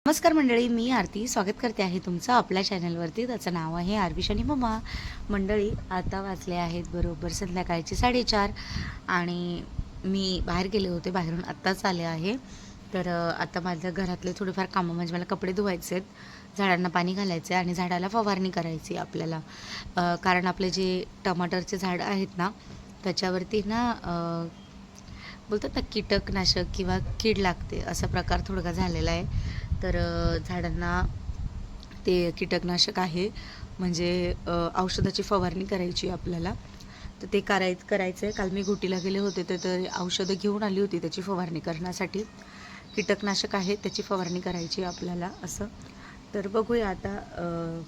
नमस्कार मंडळी, मी आरती स्वागत करते आहे तुमचं आपल्या चॅनलवरती. त्याचं नाव आहे आरविश आणि मम्मा. मंडळी, आता वाजले आहेत बरोबर संध्याकाळचे 4:30 आणि मी बाहेर गेले होते. बाहेरून आत्ताच आले आहे. तर आता माझ्या घरातले थोडेफार कामं म्हणजे मला कपडे धुवायचे आहेत, झाडांना पाणी घालायचं आहे आणि झाडाला फवारणी करायची आपल्याला. कारण आपले जे टमाटरचे झाड आहेत ना, त्याच्यावरती ना बोलतात ना कीटकनाशक किंवा कीड लागते, असा प्रकार थोडका झालेला आहे. तर झाडांना ते कीटकनाशक आहे म्हणजे औषधाची फवारणी करायची आपल्याला. तर ते करायचं आहे. काल मी घुटीला गेले होते तर औषधं घेऊन आली होती त्याची फवारणी करण्यासाठी. कीटकनाशक आहे, त्याची फवारणी करायची आपल्याला असं. तर बघूया आता,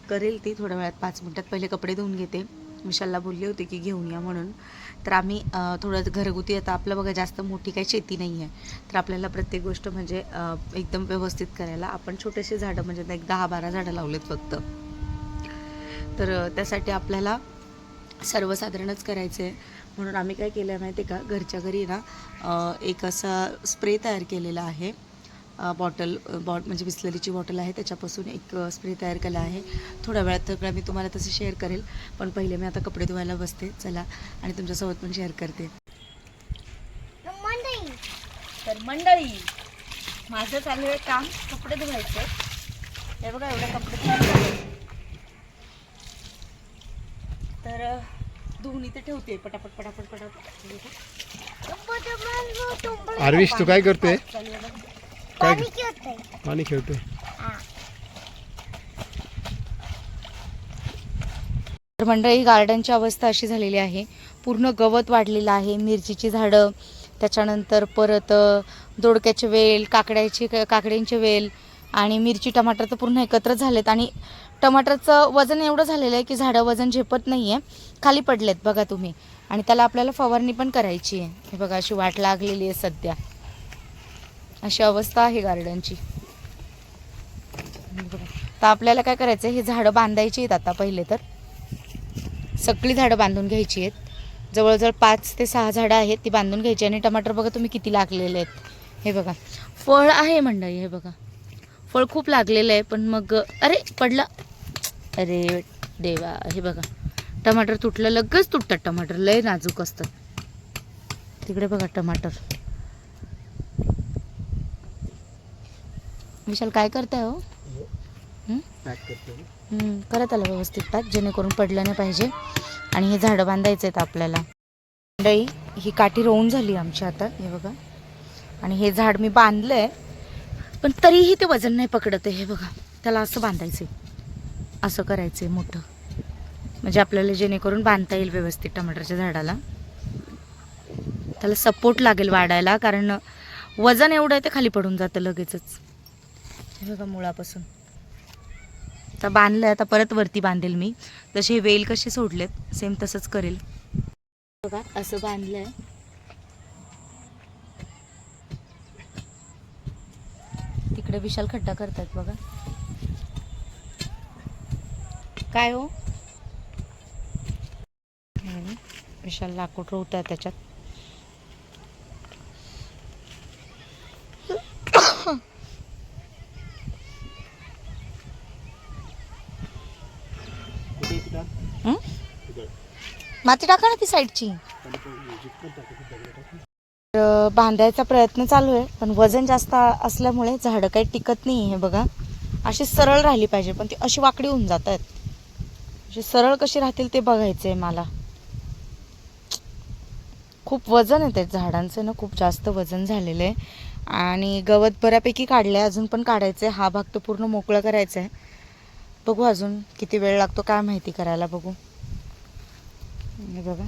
करेल ती थोड्या वेळात. 5 मिनटात पहिले कपडे धुवून घेते. विशालला बोलले होते की घेऊन या म्हणून. तर आम्ही थोडं घरगुती, आता आपलं बघा जास्त मोठी काही शेती नाही आहे, तर आपल्याला प्रत्येक गोष्ट म्हणजे एकदम व्यवस्थित करायला. आपण छोटेसे झाडं म्हणजे एक 10-12 झाडं लावलेत फक्त. तर त्यासाठी आपल्याला सर्वसाधारणच करायचं आहे. म्हणून आम्ही काय केलं आहे माहिती आहे का, घरच्या घरी ना एक असा स्प्रे तयार केलेला आहे. म्हणजे बिस्लरीची बॉटल आहे, त्याच्यापासून एक स्प्रे तयार केला आहे. थोड्या वेळात सगळं मी तुम्हाला तसं शेअर करेल. पण पहिले मी आता कपडे धुवायला बसते चला, आणि तुमच्यासोबत पण शेअर करते. तर मंडळी, माझं चालू आहे काम कपडे धुवायचं. हे बघा, एवढे कपडे धुवायचे. तर धुवून इथे ठेवते पटापट पटापट पटापट. आरविश, तू काय करते? काय पाणी खेळतोय? तर मंडळी, गार्डनची अवस्था अशी झालेली आहे, पूर्ण गवत वाढलेलं आहे. मिरचीची झाडं, त्याच्यानंतर परत दोडक्याचे वेल, काकड्यांचे वेल आणि मिरची टमाटर तर पूर्ण एकत्र झालेत. आणि टमाटरचं वजन एवढं झालेलं आहे की झाडं वजन झेपत नाही आहे, खाली पडलेत बघा तुम्ही. आणि त्याला आपल्याला फवारणी पण करायची आहे. हे बघा, अशी वाट लागलेली आहे सध्या. अशी अवस्था आहे गार्डनची. तर आपल्याला काय करायचं आहे, हे झाडं बांधायची आहेत. आता पहिले तर सगळी झाडं बांधून घ्यायची आहेत. जवळजवळ 5 ते 6 झाडं आहेत, ती बांधून घ्यायची. आणि टमाटर बघा तुम्ही किती लागलेले आहेत. हे बघा, फळ आहे मंडळी. हे बघा, फळ खूप लागलेलं आहे. पण मग अरे पडलं, अरे देवा. हे बघा, टमाटर तुटलं. लगेच तुटतात टमाटर, लय नाजूक असतात. तिकडे बघा टमाटर. विशाल काय करताय हो? करत आलं व्यवस्थित पॅक, जेणेकरून पडलं नाही पाहिजे. आणि हे झाडं बांधायचे आहेत आपल्याला. मंडळी, ही काठी रोवून झाली आमची आता. हे बघा, आणि हे झाड मी बांधलंय, पण तरीही ते वजन नाही पकडत आहे. हे बघा, त्याला असं बांधायचं, असं करायचं मोठं, म्हणजे आपल्याला जेणेकरून बांधता येईल व्यवस्थित टमाटरच्या झाडाला. त्याला सपोर्ट लागेल वाढायला, कारण वजन एवढं आहे ते खाली पडून जातं लगेचच. हे बघा, मुळापासून आता बांधलंय. आता परत वरती बांधेल मी. जसे वेल कसे सोडलेत सेम तसंच करेल. बघा, असं बांधलंय. तिकडे विशाल खड्डा करतात बघा. काय हो, विशाल लाकूड रोवत आहे त्याच्यात. माती टाका ना ती साईडची. बांधायचा प्रयत्न चालू आहे, पण वजन जास्त असल्यामुळे झाडं काही टिकत नाही. हे बघा, अशी सरळ राहिली पाहिजे, पण ती अशी वाकडी होऊन जात आहेत. अशी सरळ कशी राहतील ते बघायचं आहे मला. खूप वजन आहे त्या झाडांचं ना, खूप जास्त वजन झालेलं आहे. आणि गवत बऱ्यापैकी काढलं आहे, अजून पण काढायचं आहे. हा भाग तो पूर्ण मोकळा करायचा आहे. बघू अजून किती वेळ लागतो काय माहिती करायला, बघू. हे बघा,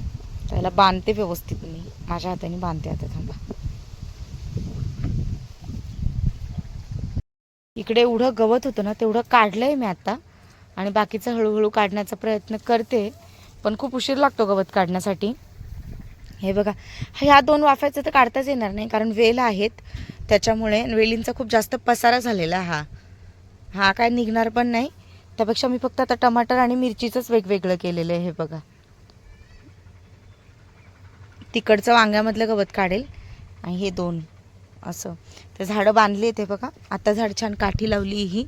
त्याला बांधते व्यवस्थित मी, माझ्या हाताने बांधते. आता थांबा. इकडे एवढं गवत होतं ना, तेवढं काढलंय मी आता, आणि बाकीचं हळूहळू काढण्याचा प्रयत्न करते, पण खूप उशीर लागतो गवत काढण्यासाठी. हे बघा, ह्या 2 वाफ्याचं तर काढताच येणार नाही, कारण वेल आहेत त्याच्यामुळे. वेलींचा खूप जास्त पसारा झालेला हा काय निघणार पण नाही. त्यापेक्षा मी फक्त आता टमाटर आणि मिरचीचंच वेगवेगळं केलेलं आहे. हे बघा, तिकडचं वांग्यामधलं गवत काढेल आणि हे 2 असं. ते झाडं बांधली ते बघा. आता झाड छान काठी लावली ही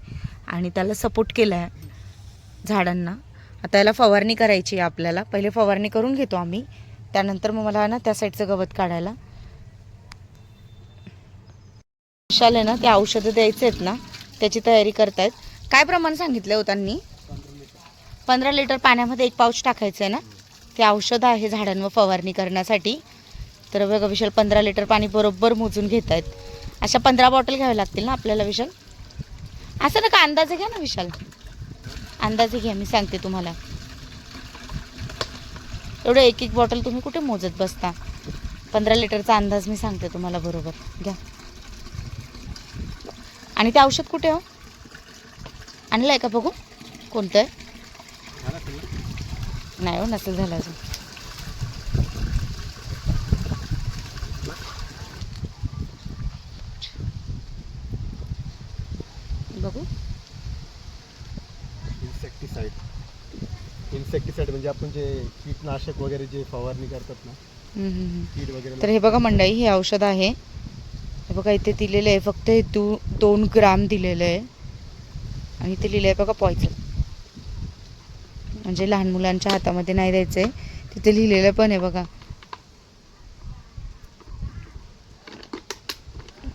आणि त्याला सपोर्ट केला आहे झाडांना. आता याला फवारणी करायची आहे आपल्याला. पहिले फवारणी करून घेतो आम्ही, त्यानंतर मग मला ना त्या साईडचं गवत काढायला. विशाल आहे ना, ते औषधं द्यायचे आहेत ना, त्याची तयारी करतायत. काय प्रमाण सांगितलं हो त्यांनी? 15 लिटर पाण्यामध्ये 1 पाऊच टाकायचं आहे ना. ते औषध आहे झाडांवर फवारणी करण्यासाठी. तर बघा विशाल 15 लिटर पाणी बरोबर मोजून घेत आहेत. अशा 15 बॉटल घ्याव्या लागतील ना आपल्याला विशाल? असं नका, अंदाजे घ्या ना विशाल, अंदाजे घ्या. मी सांगते तुम्हाला, एवढं 1-1 बॉटल तुम्ही कुठे मोजत बसता. 15 लिटरचा अंदाज मी सांगते तुम्हाला, बरोबर घ्या. आणि ते औषध कुठे हो? आणलं आहे का बघू कोणतं आहे? नाही हो, नसेल झालं अजून. बघू. इन्सेक्टिसाइड म्हणजे आपण जे कीटनाशक वगैरे जे फवारणी करतात ना, कीड वगैरे. तर हे बघा मंडळी, हे औषध आहे. हे बघा इथे दिलेलं आहे, फक्त हे 2 ग्राम दिलेलं आहे. आणि इथे लिहिलं आहे बघा पॉयझन, म्हणजे लहान मुलांच्या हातामध्ये नाही द्यायचं आहे. तिथे लिहिलेलं पण आहे बघा.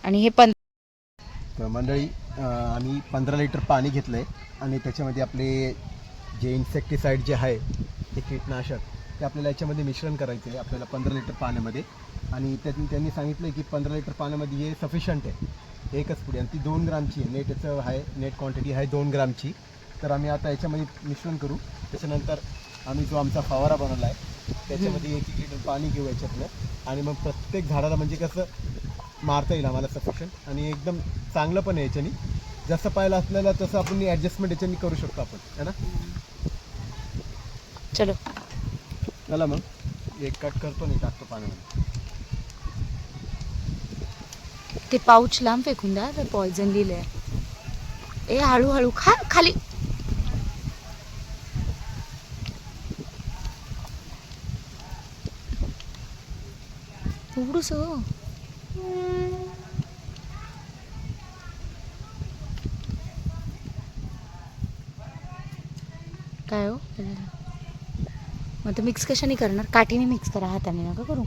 आणि हे तर मंडळी, आम्ही 15 लिटर पाणी घेतलं आहे आणि त्याच्यामध्ये आपले जे इन्सेक्टिसाइड जे आहे ते कीटनाशक, ते आपल्याला याच्यामध्ये मिश्रण करायचं आहे आपल्याला 15 लिटर पाण्यामध्ये. आणि त्यांनी सांगितलं की 15 लिटर पाण्यामध्ये हे सफिशियंट आहे, एकच पुडी, आणि ती 2 ग्रामची आहे. नेटचं आहे, नेट क्वांटिटी आहे 2 ग्रामची. तर आम्ही आता याच्यामध्ये मिश्रण करू. त्याच्यानंतर आम्ही जो आमचा फवारा बनवला आहे त्याच्यामध्ये 1-1 लिटर पाणी घेऊ याच्यातलं. आणि मग प्रत्येक झाडाला म्हणजे कसं मारता येईल आम्हाला सफिशियंट, आणि एकदम चांगलं पण आहे याच्यानी. जसं पाहिलं आपल्याला तसं आपण ॲडजस्टमेंट याच्यानी करू शकतो आपण, है ना. चलो चला मग एक कट करतो आणि टाकतो पाण्यामध्ये. ते पाऊच लांब फेकून द्या, तर पॉयझन लिहिलंय. ए हळूहळू खा खाली. उघडूस हो. काय हो, मग ते मिक्स कशाने करणार? काठीने मिक्स करा, हाताने नका करू.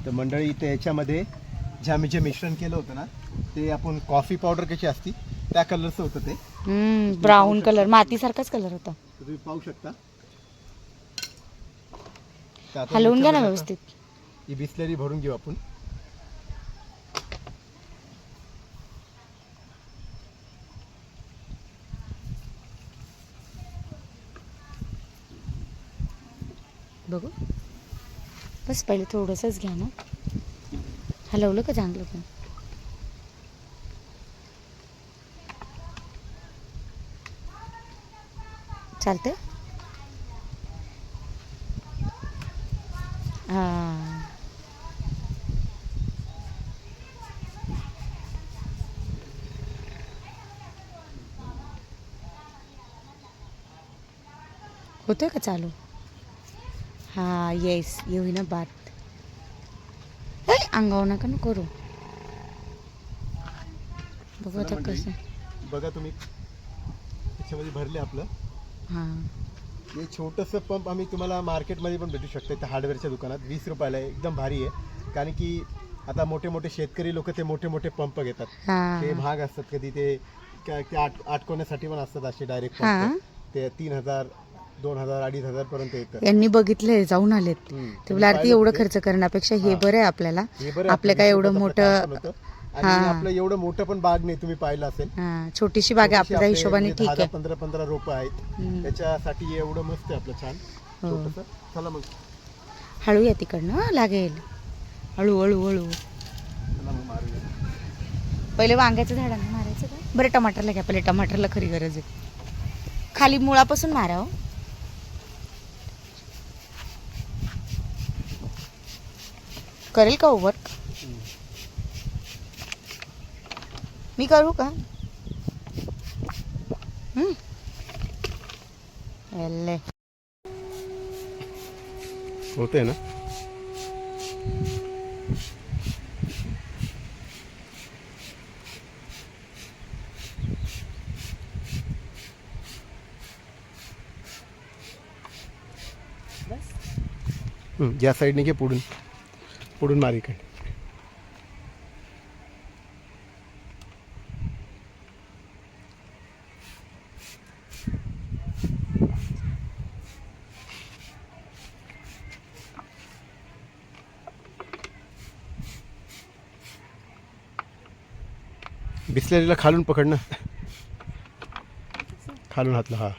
तर मंडळी, इथे याच्यामध्ये जे आम्ही जे मिश्रण केलं होतं ना, ते आपण कॉफी पावडर कशी असती त्या कलरचं होतं ते. ब्राऊन कलर, मातीसारखाच कलर होता. तुम्ही पाहू शकता. हलवून घ्या ना व्यवस्थित. ही बिस्लरी भरून घेऊ आपण. बघू, बस पहिले थोडंसंच घ्या ना. हलवलं का चांगलं पण? चालतंय. हां, होतोय का चालू? हाँ येस, ये हुई ना बात. अंगावर नका ना करू. बघू आता कसं. बघा तुम्ही, त्याच्यामध्ये भरले आपलं. हां, हे छोटंसं पंप आम्ही तुम्हाला मार्केटमध्ये पण भेटू शकतं. त्या हार्डवेअरच्या दुकानात 20 रुपयाला आहे. एकदम भारी आहे. कारण की आता मोठे मोठे शेतकरी लोक ते मोठे मोठे पंप घेतात. ते महाग असतात. कधी ते आटकोण्यासाठी पण असतात असे डायरेक्ट पंप. ते 3,000, 2,000, 2,500 पर्यंत येतं. यांनी बघितलंय, जाऊन आलेत. ते बोला आरती एवढं खर्च करण्यापेक्षा हे बरं आहे आपल्याला. आपलं काय एवढं मोठं, आणि आपलं एवढं मोठं पण बाग नाही, तुम्ही पाहिलं असेल. छोटीशी बाग आहे आपल्या हिशोबाने, ठीक आहे. 15-15 रोपं आहेत त्याच्यासाठी. एवढं मस्त आहे आपलं, छान छोटंसं. चला मग हळू या तिकडनं, लागेल. हळू हळू हळू. चला मग मारूया. पहिले वांग्याच्या झाडांना मारायचं का? बरं टमाटरला घ्या, पहिले टमाटरला खरी गरज आहे. खाली मुळापासून मारा हो. करेल का ओव्हर? मी करू का? एल्ले. होते ना. या साईडने घे, पुढून पुढून मार इकडे. बिस्लेरीला खालून पकड ना, खालून हातला. हा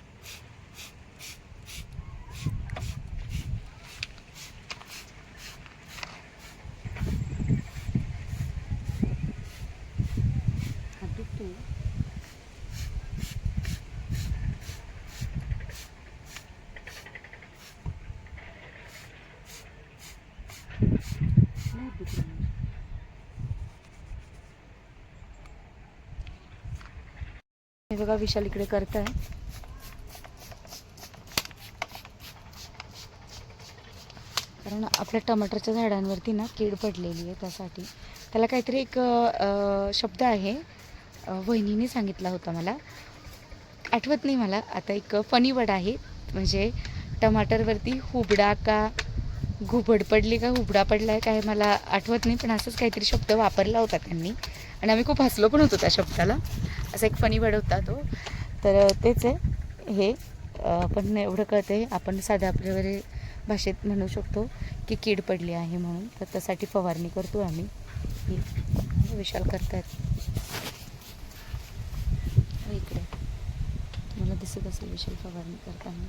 हे बघा विशाल इकडे करत आहे. कारण आपल्या टमाटरच्या झाडांवरती ना कीड पडलेली आहे, त्यासाठी त्याला काहीतरी एक शब्द आहे, वहिनीने सांगितला होता, मला आठवत नाही. मला आता एक फनी वर्ड आहे, म्हणजे टमाटरवरती हुबडा का घुबड पडली का हुबडा पडला आहे काय मला आठवत नाही, पण असंच काहीतरी शब्द वापरला होता त्यांनी आणि आम्ही खूप हसलो पण होतो त्या शब्दाला. असा एक फनी वर्ड होता तो. तर तेच आहे हे. पण एवढं कळते, आपण साध्या आपल्या भाषेत म्हणू शकतो की कीड पडली आहे म्हणून. तर त्यासाठी फवारणी करतो आम्ही. ही विशाल करतायत इकडे, मला दिसत असेल विशाल फवारणी करताना.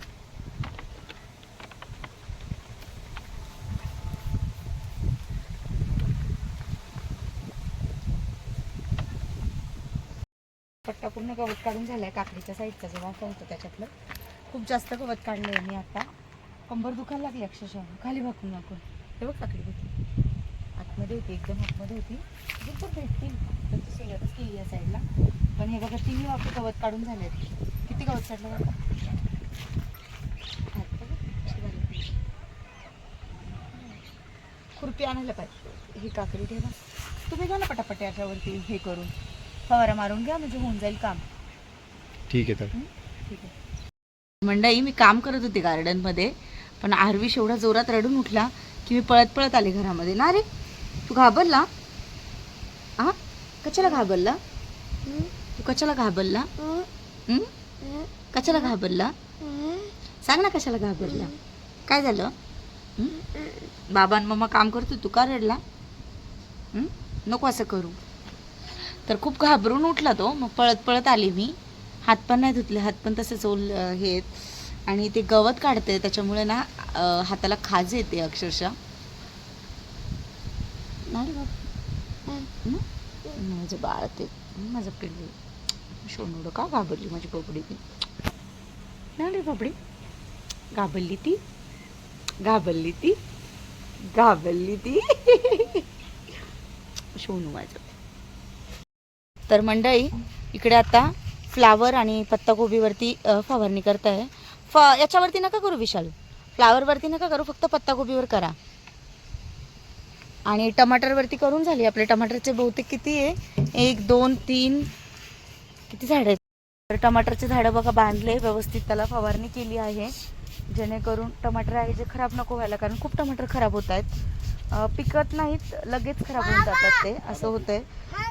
पट्टा पूर्ण गवत काढून झालाय. काकडीच्या साईडचा जो वाफा होता त्याच्यातलं खूप जास्त गवत काढलंय मी आता. कंबर दुखायला लागली अक्षरशः. खाली भाकून वाकून हे बघ, काकडी होती आतमध्ये होती, एकदम आतमध्ये होती. भरपूर भेटतील तर ती सोलतच केली या साईडला. पण हे बघा, तिन्ही वाफे गवत काढून झाले. किती गवत काढलं बघा. खुरपी आणायला पाहिजे. ही काकडी ठेवा तुम्ही, घ्या ना पटापट याच्यावरती हे करून फवारा मारून घ्या, म्हणजे होऊन जाईल काम. ठीक आहे. तर ठीक आहे मंडळी, मी काम करत होते गार्डनमध्ये, पण आरवीश एवढा जोरात रडून उठला की मी पळत पळत आले घरामध्ये. ना रे तू घाबरला? हा, कशाला घाबरला तू? कशाला घाबरला? कशाला घाबरला? सांग ना कशाला घाबरला? काय झालं? बाबा आणि मम्मा काम करतो, तू का रडला? नको असं करू. तर खूप घाबरून उठला तो. मग पळत पळत आली मी. हात पण नाही धुतले, हात पण तसेच हे. आणि ते गवत काढते त्याच्यामुळे ना हाताला खाज येते अक्षरशः. नाही रे बाबा, माझं बाळ ते, माझं पिल्लू शोनूड का घाबरली माझी बबडी ती. नाही रे बबडी, घाबरली ती, घाबरली ती, घाबरली ती शोनू माझं. तर मंडळी, इकडे आता फ्लावर आणि पत्ताकोबीवरती फवारणी करत आहे. याच्यावरती नका करू विशाल, फ्लावरवरती नका करू, फक्त पत्ताकोबीवर करा. आणि टमाटरवरती करून झाली. आपले टमाटरचे बहुतेक किती आहे, 1 2 3 किती झाडं आहेत. तर टमाटरचे झाडं बघा बांधले व्यवस्थित, त्याला फवारणी केली आहे, जेणेकरून टमाटर आहे जे खराब नको व्हायला. कारण खूप टमाटर खराब होत आहेत, पिकत नाहीत, लगेच खराब होऊन जातात ते, असं होतंय.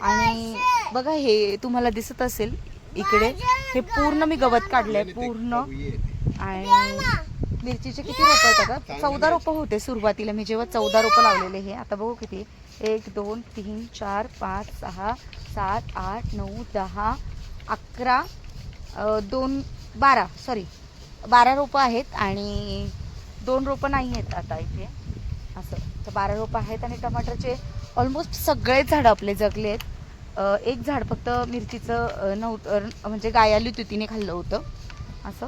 आणि बघा हे तुम्हाला दिसत असेल इकडे, हे पूर्ण मी गवत काढलंय पूर्ण. आणि मिरचीचे किती रोपं आहेत का? 14 रोपं होते सुरुवातीला मी जेव्हा 14 रोपं लावलेले. हे आता बघू किती, 1 2 3 4 5 6 7 8 9 10 11 2 12 सॉरी 12 रोपं आहेत आणि 2 रोपं नाही आहेत आता इथे, असं. तर 12 रोपं आहेत. आणि टमाटरचे ऑलमोस्ट सगळेच झाडं आपले जगले आहेत. एक झाड फक्त मिरचीचं नव्हतं, म्हणजे गाय आली होती तिने खाल्लं होतं असं.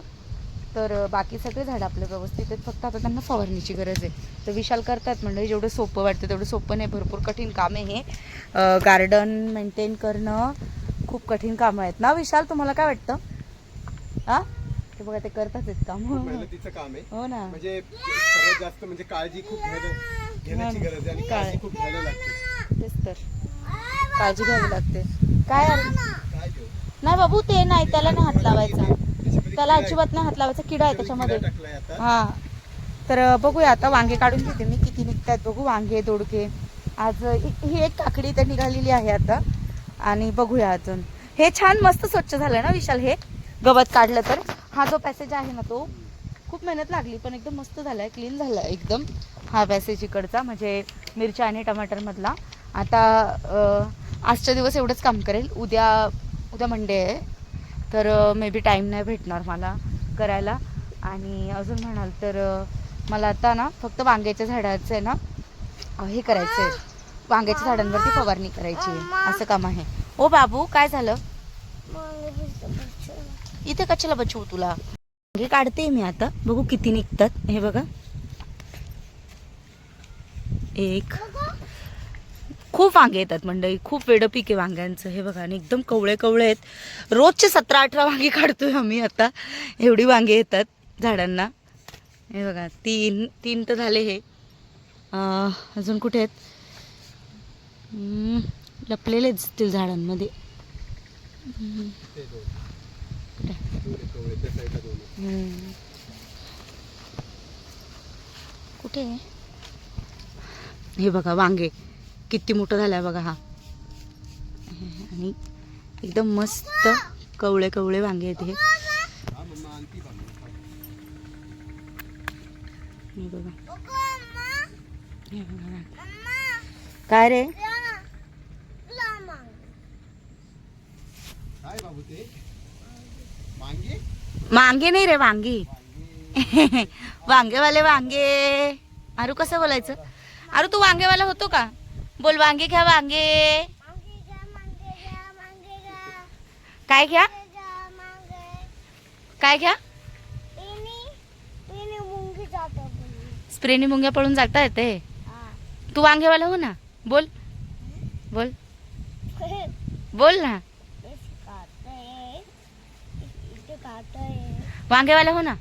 तर बाकी सगळे झाडं आपले व्यवस्थित आहेत, फक्त आता त्यांना फवारणीची गरज आहे. तर विशाल करतात म्हणजे जेवढं सोपं वाटतं तेवढं सोपं नाही, भरपूर कठीण काम आहे हे. गार्डन मेंटेन करणं खूप कठीण कामं आहेत ना विशाल, तुम्हाला काय वाटतं? हां, ते बघा ते करतात काम. मेहनतीचं काम आहे. हो ना. म्हणजे सर्वात जास्त म्हणजे काळजी खूप घेण्याची गरज आहे आणि काळजी खूप घ्यायला लागते. तेच तर काळजी घ्यावी लागते. काय काय देऊ? नाही बाबू ते नाही, त्याला नाही हात लावायचा, त्याच्यामध्ये त्याला अजिबात नाही हात लावायचा, किडा आहे त्याच्यामध्ये. टाकलाय आता. हा तर बघूया आता वांगे काढून घेते मी, किती निघतात बघू. वांगे दोडके आज ही एक काकडी तर निघालेली आहे आता. आणि बघूया अजून. हे छान मस्त स्वच्छ झालं ना विशाल, हे गवत काढलं तर. हा जो पॅसेज आहे ना तो खूप मेहनत लागली पण एकदम मस्त झालाय, क्लीन झालाय एकदम हा पॅसेज इकडचा, म्हणजे मिरच्या आणि टमाटर मधला. आता आजच्या दिवस एवढंच काम करेल. उद्या मंडे आहे तर मे बी टाईम नाही भेटणार मला करायला. आणि अजून म्हणाल तर मला आता ना फक्त वांग्याच्या झाडाचं आहे ना हे करायचं आहे, वांग्याच्या झाडांवरती फवारणी करायची आहे, असं काम आहे. ओ बाबू काय झालं? इथे कशाला बचवू तुला? वांगे काढते मी आता, बघू किती निघतात. हे बघा, एक खूप वांगे येतात मंडळी, खूप वेडं पीक आहे वांग्यांचं. हे बघा आणि एकदम कवळे कवळे आहेत. रोजचे 17-18 वांगे काढतोय आम्ही आता, एवढी वांगे येतात झाडांना. हे बघा तीन तर झाले. हे अजून कुठे आहेत? लपलेले दिसतील झाडांमध्ये. कुठे आहे? हे बघा वांगे किती मोठं झालंय बघा हा. आणि एकदम मस्त कवळे कवळे वांगे आहेत हे. हे बघा. हे बघा. काय रे? काय बाबू ते? वांगे? वांगे नाही रे, वांगी. वांगेवाले वांगे. अरू कसं बोलायचं? अरू तू वांगेवाला होतो का? बोल वांगे घ्या वांगे. काय घ्या? काय घ्या? स्प्रेनी मुंग्या पळून जाता येते. तू वांगेवाला हो ना, बोल बोल बोल ना, वांगेवाला हो ना.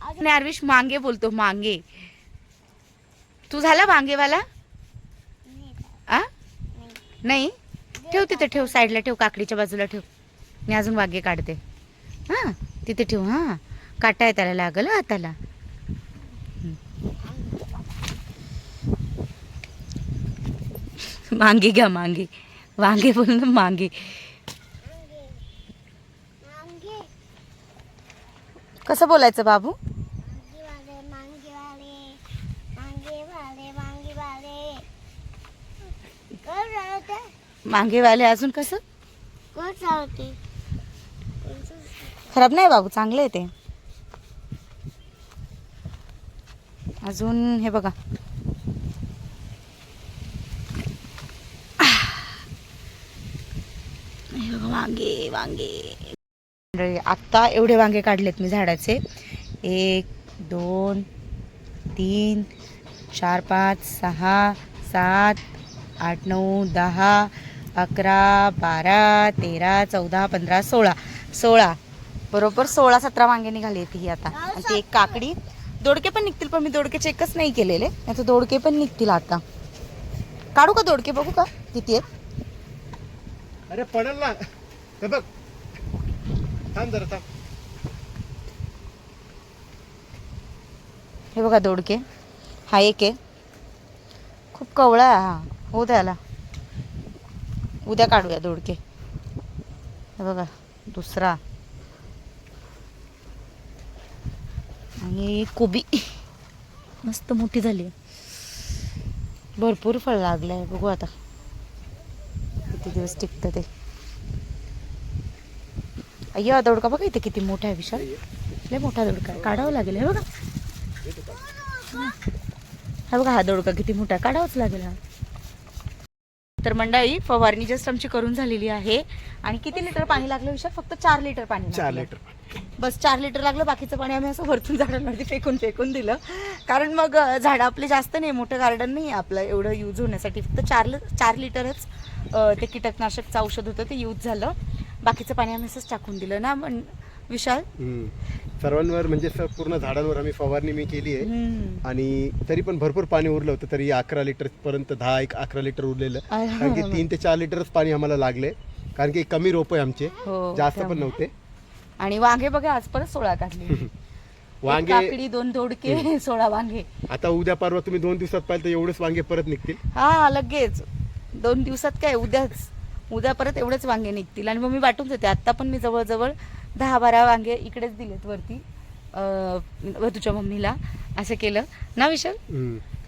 नाही अरविश मांगे बोलतो, मांगे. तू झाला वांगेवाला? आ नाही, ठेव तिथे, ठेव साईडला ठेव, काकडीच्या बाजूला ठेव. मी अजून वांगे काढते. हां तिथे ठेव. हां काटा आहे त्याला, लागल हाताला. मांगे घ्या मांगे, वांगे बोल ना, मांगे. कसं बोलायचं बाबू? मांगेवाले. अजून कसं? खराब नाही बाबू, चांगले आहे ते. अजून हे बघा, वांगे वांगे. आत्ता एवढे वांगे काढलेत मी झाडाचे. 1 2 3 4 5 6 7 8 9 10 11 12 13 14 15 16 बरोबर 16-17 वांगे निघाली आहेत ही आता. आणि ती एक काकडी. दोडके पण निघतील, पण मी दोडके चेकच नाही केलेले, आता दोडके पण निघतील आता. काढू का दोडके? बघू का किती आहेत. अरे पडल ना, हे बघ. थांब जरा थांब. हे बघा दोडके, हा एक आहे, खूप कवळा आहे हा. हो त्याला उद्या काढूया दोडके. हे बघा दुसरा. आणि कोबी मस्त मोठी झाली आहे, भरपूर फळ लागलं आहे. बघू आता किती दिवस टिकतं ते. अय्या दोडका बघा इथे किती मोठा आहे विशाल, लय मोठा दोडका आहे, काढावं लागेल. हे बघा, हा बघा हा दोडका किती मोठा, काढावाच लागेल हा. तर मंडळी फवारणी जस्ट आमची करून झालेली आहे. आणि किती लिटर पाणी लागलं विशाल? फक्त 4 लिटर पाणी. 4 लिटर बस 4 लिटर लागलं. बाकीचं पाणी आम्ही असं वरतून झाडांवरती फेकून दिलं, कारण मग झाडं आपले जास्त नाही, मोठं गार्डन नाही आपलं एवढं यूज होण्यासाठी. फक्त 4 लिटरच ते कीटकनाशकचं औषध होतं ते यूज झालं. बाकीचं पाणी आम्ही असंच टाकून दिलं ना. विशाल. सर्वांवर म्हणजे पूर्ण झाडांवर आम्ही फवारणी मी केली आहे आणि तरी पण भरपूर पाणी उरलं होतं. तरी 11 लिटर पर्यंत 11 लिटर उरलेलं, कारण की 3 ते 4 लिटरच पाणी आम्हाला लागले, कारण की कमी रोप आहे आमचे, हो, जास्त पण नव्हते. आणि वांगे बघा आज परत 16 टाकले. वांगे काकडी 2 दोडके 16 वांगे. आता उद्या परवा तुम्ही 2 दिवसात पाहिलं तर एवढेच वांगे परत निघतील. हा लगेच 2 दिवसात काय, उद्या परत एवढेच वांगे निघतील. आणि मग मी वाटून देते. आत्ता पण मी जवळजवळ 10-12 वांगे इकडेच दिलेत वरती तुझ्या मम्मीला. असं केलं ना विशाल.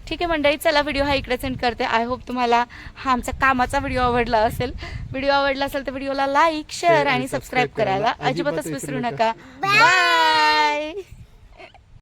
ठीक आहे मंडळी, चला व्हिडिओ हा इकडे सेंड करते. आय होप तुम्हाला हा आमचा कामाचा व्हिडिओ आवडला असेल. व्हिडिओ आवडला असेल तर व्हिडिओला लाईक, शेअर आणि सबस्क्राईब करायला अजिबातच विसरू नका. बाय.